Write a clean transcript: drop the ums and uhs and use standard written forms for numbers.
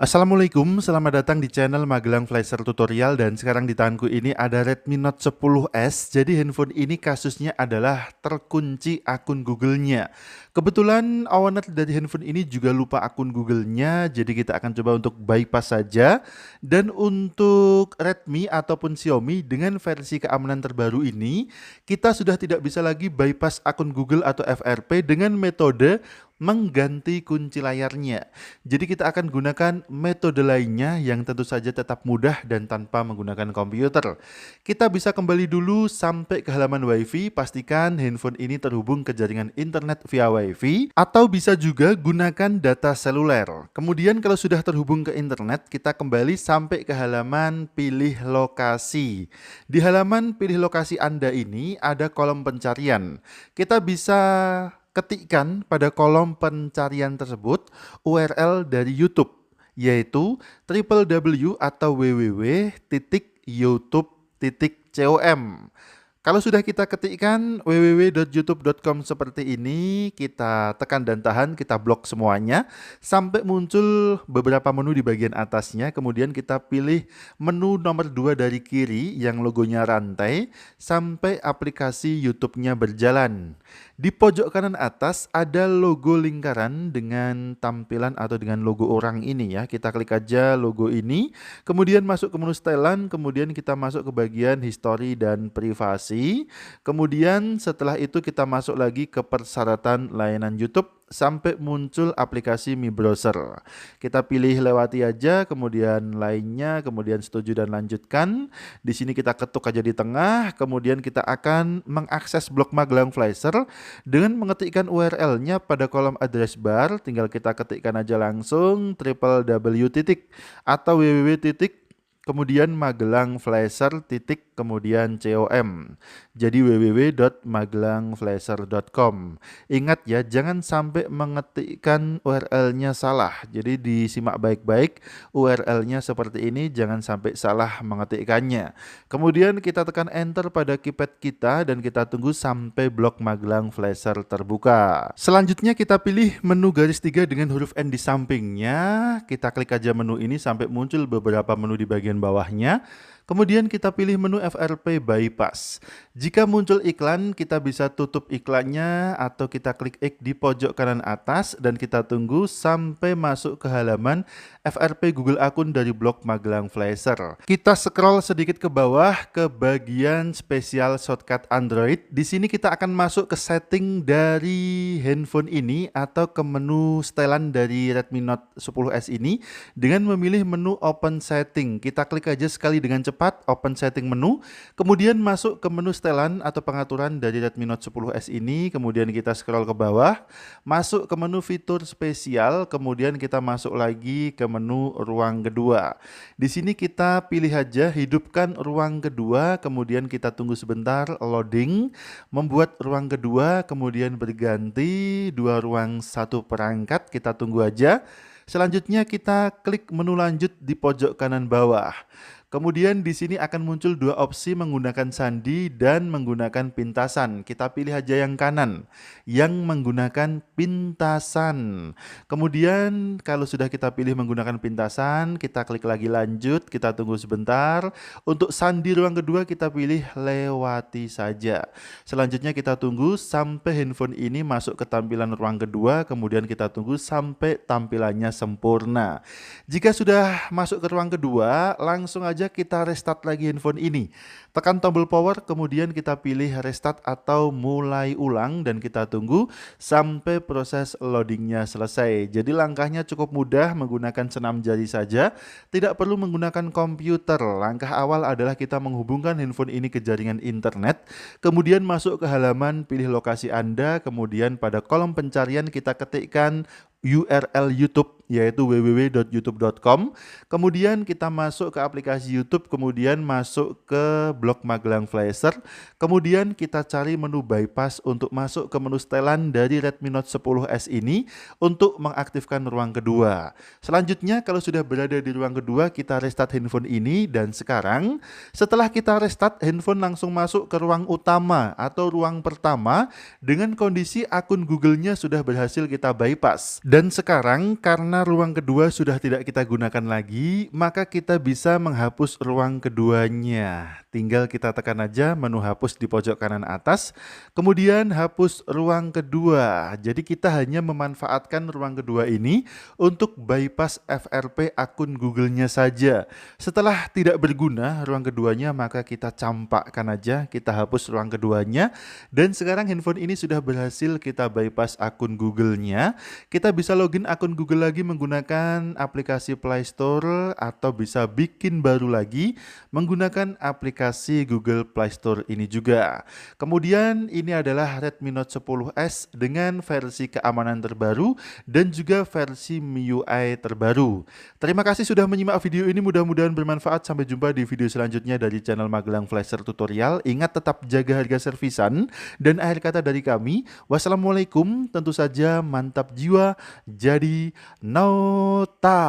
Assalamualaikum, selamat datang di channel Magelang Flasher Tutorial dan sekarang di tanganku ini ada Redmi Note 10S. Jadi handphone ini kasusnya adalah terkunci akun Google-nya. Kebetulan owner dari handphone ini juga lupa akun Google-nya, jadi kita akan coba untuk bypass saja. Dan untuk Redmi ataupun Xiaomi dengan versi keamanan terbaru ini, kita sudah tidak bisa lagi bypass akun Google atau FRP dengan metode mengganti kunci layarnya. Jadi kita akan gunakan metode lainnya yang tentu saja tetap mudah dan tanpa menggunakan komputer. Kita bisa kembali dulu sampai ke halaman WiFi, pastikan handphone ini terhubung ke jaringan internet via WiFi atau bisa juga gunakan data seluler. Kemudian kalau sudah terhubung ke internet, kita kembali sampai ke halaman pilih lokasi. Di halaman pilih lokasi Anda ini ada kolom pencarian. Kita bisa ketikkan pada kolom pencarian tersebut URL dari YouTube, yaitu www atau www.youtube.com. Kalau sudah kita ketikkan www.youtube.com seperti ini, kita tekan dan tahan, kita blok semuanya sampai muncul beberapa menu di bagian atasnya. Kemudian kita pilih menu nomor 2 dari kiri yang logonya rantai sampai aplikasi YouTube-nya berjalan. Di pojok kanan atas ada logo lingkaran dengan tampilan atau dengan logo orang ini ya. Kita klik aja logo ini, kemudian masuk ke menu setelan, kemudian kita masuk ke bagian history dan privasi. Kemudian setelah itu kita masuk lagi ke persyaratan layanan YouTube sampai muncul aplikasi Mi Browser. Kita pilih lewati aja, kemudian lainnya, kemudian setuju dan lanjutkan. Di sini kita ketuk aja di tengah, kemudian kita akan mengakses blog Magelang Flasher dengan mengetikkan URL-nya pada kolom address bar. Tinggal kita ketikkan aja langsung www atau www kemudian Magelang Flasher kemudian com. Jadi www.magelangflasher.com. Ingat ya, jangan sampai mengetikkan URL-nya salah. Jadi disimak baik-baik URL-nya seperti ini, jangan sampai salah mengetikkannya. Kemudian kita tekan enter pada keypad kita dan kita tunggu sampai blok Magelang Flasher terbuka. Selanjutnya kita pilih menu garis 3 dengan huruf N di sampingnya. Kita klik aja menu ini sampai muncul beberapa menu di bagian bawahnya. Kemudian kita pilih menu FRP bypass. Jika muncul iklan, kita bisa tutup iklannya atau kita klik X di pojok kanan atas dan kita tunggu sampai masuk ke halaman FRP Google akun dari blog Magelang Flasher. Kita scroll sedikit ke bawah ke bagian spesial shortcut Android. Di sini kita akan masuk ke setting dari handphone ini atau ke menu setelan dari Redmi Note 10S ini dengan memilih menu Open Setting. Kita klik aja sekali dengan cepat Open Setting menu, kemudian masuk ke menu setelan atau pengaturan dari Redmi Note 10S ini, kemudian kita scroll ke bawah, masuk ke menu fitur spesial, kemudian kita masuk lagi ke menu ruang kedua. Di sini kita pilih aja hidupkan ruang kedua, kemudian kita tunggu sebentar loading, membuat ruang kedua, kemudian berganti dua ruang satu perangkat, kita tunggu aja. Selanjutnya kita klik menu lanjut di pojok kanan bawah. Kemudian di sini akan muncul dua opsi menggunakan sandi dan menggunakan pintasan. Kita pilih aja yang kanan, yang menggunakan pintasan. Kemudian kalau sudah kita pilih menggunakan pintasan, kita klik lagi lanjut, kita tunggu sebentar. Untuk sandi ruang kedua kita pilih lewati saja. Selanjutnya kita tunggu sampai handphone ini masuk ke tampilan ruang kedua, kemudian kita tunggu sampai tampilannya sempurna. Jika sudah masuk ke ruang kedua, langsung aja kita restart lagi handphone ini. Tekan tombol power, kemudian kita pilih restart atau mulai ulang dan kita tunggu sampai proses loadingnya selesai. Jadi langkahnya cukup mudah, menggunakan senam jari saja, tidak perlu menggunakan komputer. Langkah awal adalah kita menghubungkan handphone ini ke jaringan internet, kemudian masuk ke halaman pilih lokasi Anda, kemudian pada kolom pencarian kita ketikkan URL YouTube yaitu www.youtube.com. Kemudian kita masuk ke aplikasi YouTube, kemudian masuk ke blog Magelang Flasher. Kemudian kita cari menu bypass untuk masuk ke menu setelan dari Redmi Note 10S ini untuk mengaktifkan ruang kedua. Selanjutnya kalau sudah berada di ruang kedua, kita restart handphone ini dan sekarang setelah kita restart handphone langsung masuk ke ruang utama atau ruang pertama dengan kondisi akun Google-nya sudah berhasil kita bypass. Dan sekarang karena karena ruang kedua sudah tidak kita gunakan lagi, maka kita bisa menghapus ruang keduanya. Tinggal kita tekan aja menu hapus di pojok kanan atas, kemudian hapus ruang kedua. Jadi kita hanya memanfaatkan ruang kedua ini untuk bypass FRP akun Google-nya saja. Setelah tidak berguna ruang keduanya, maka kita campakkan aja, kita hapus ruang keduanya. Dan sekarang handphone ini sudah berhasil kita bypass akun Google-nya. Kita bisa login akun Google lagi menggunakan aplikasi Play Store atau bisa bikin baru lagi menggunakan aplikasi Google Play Store ini juga. Kemudian ini adalah Redmi Note 10S dengan versi keamanan terbaru dan juga versi MIUI terbaru. Terima kasih sudah menyimak video ini, mudah-mudahan bermanfaat. Sampai jumpa di video selanjutnya dari channel Magelang Flasher Tutorial. Ingat tetap jaga harga servisan dan akhir kata dari kami. Wassalamualaikum, tentu saja mantap jiwa jadi nota.